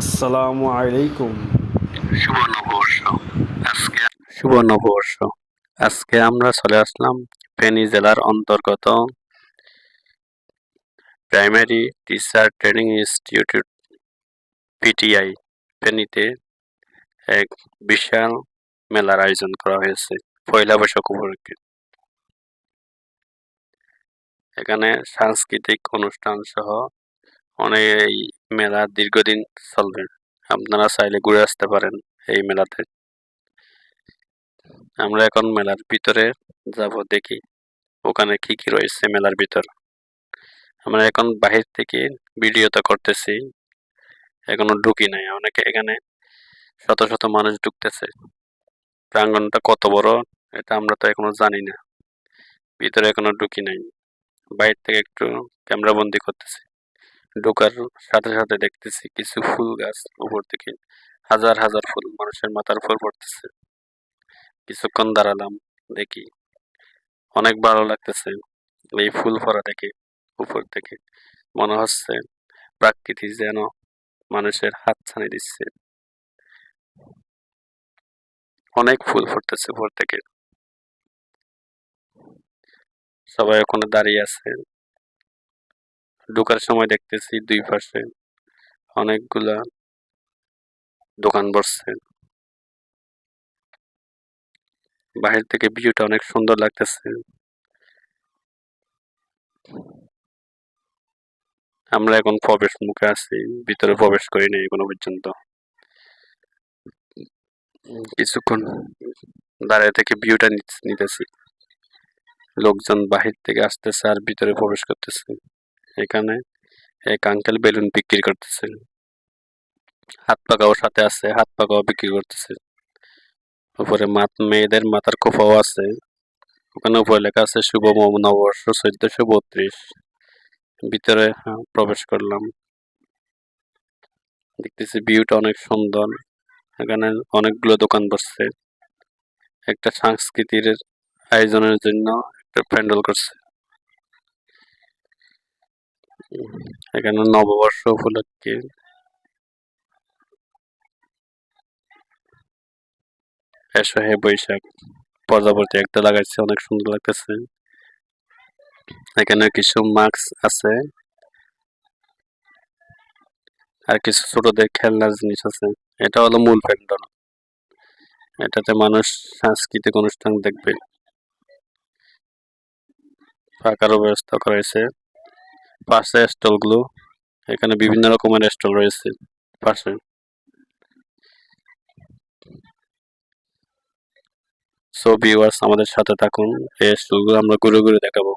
আসসালামু আলাইকুম। শুভ নববর্ষ। আজকে শুভ নববর্ষ। আজকে আমরা চলে আসলাম ফেনী জেলার অন্তর্গত primary teacher training institute PTI ফেনীতে এক বিশাল মেলার আয়োজন করা হয়েছে পয়লা বৈশাখ উপলক্ষে। এখানে সাংস্কৃতিক অনুষ্ঠান সহ অনেক এই মেলা দীর্ঘদিন চলবে। আপনারা চাইলে ঘুরে আসতে পারেন এই মেলাতে। আমরা এখন মেলার ভিতরে যাব, দেখি ওখানে কি কি রয়েছে মেলার ভিতর। আমরা এখন বাহির থেকে ভিডিওটা করতেছি, এখনো ঢুকি নাই। অনেকে এখানে শত শত মানুষ ঢুকতেছে। প্রাঙ্গণটা কত বড় এটা আমরা তো এখনো জানি না, ভিতরে এখনো ঢুকি নাই। বাইরে থেকে একটু ক্যামেরা বন্দি করতেছি। ঢোকার সাথে সাথে দেখতেছি কিছু ফুল গাছ, উপর থেকে হাজার হাজার ফুল মানুষের মাথার উপর পড়তেছে। কিছুক্ষণ দাঁড়ালাম, দেখি অনেক ভালো লাগতেছে এই ফুল পড়া দেখে। উপর থেকে মনে হচ্ছে প্রাকৃতিক যেন মানুষের হাত ছানি দিচ্ছে। অনেক ফুল ফুটতেছে উপর থেকে। সবাই ওখানে দাঁড়িয়ে আছে। ঢোকার সময় দেখতেছি দুই পাশে অনেকগুলা দোকান বসছে। বাহির থেকে ভিউটা অনেক সুন্দর লাগতেছে। আমরা এখন প্রবেশ মুখে আছি, ভিতরে প্রবেশ করি নাই এখনো পর্যন্ত। কিছুক্ষণ দাঁড়িয়ে থেকে ভিউটা নিতেছি। লোকজন বাহির থেকে আসতেছে আর ভিতরে প্রবেশ করতেছে। এখানে এক আঙ্কেল বেলুন বিক্রি করতেছে। হাত পাকাও সাথে আছে, হাত পাকাও বিক্রি করতেছে। উপরে মেয়েদের মাথার খোপাও আছে। ওখানে উপরে লেখা আছে শুভ নববর্ষ 1432। ভিতরে প্রবেশ করলাম, দেখতেছি ভিউটা অনেক সুন্দর। এখানে অনেকগুলো দোকান বসছে। একটা সাংস্কৃতিক আয়োজনের জন্য একটা প্যান্ডেল করছে। এখানে নববর্ষ উপলক্ষে এসো হে বৈশাখ প্রজাপতি একটা লাগাইছে, অনেক সুন্দর লাগতেছে। এখানে কিছু মাস্ক আছে আর কিছু ছোটদের খেলনার জিনিস আছে। এটা হলো মূল প্যান্ডেল, এটাতে মানুষ সাংস্কৃতিক অনুষ্ঠান দেখবে। থাকারও ব্যবস্থা করা হয়েছে পাশে স্টলগুলো। এখানে বিভিন্ন রকমের স্টল রয়েছে পাশে। সো ভিউয়ার্স, আমাদের সাথে থাকুন, এই স্টলগুলো আমরা ঘুরে ঘুরে দেখাবো।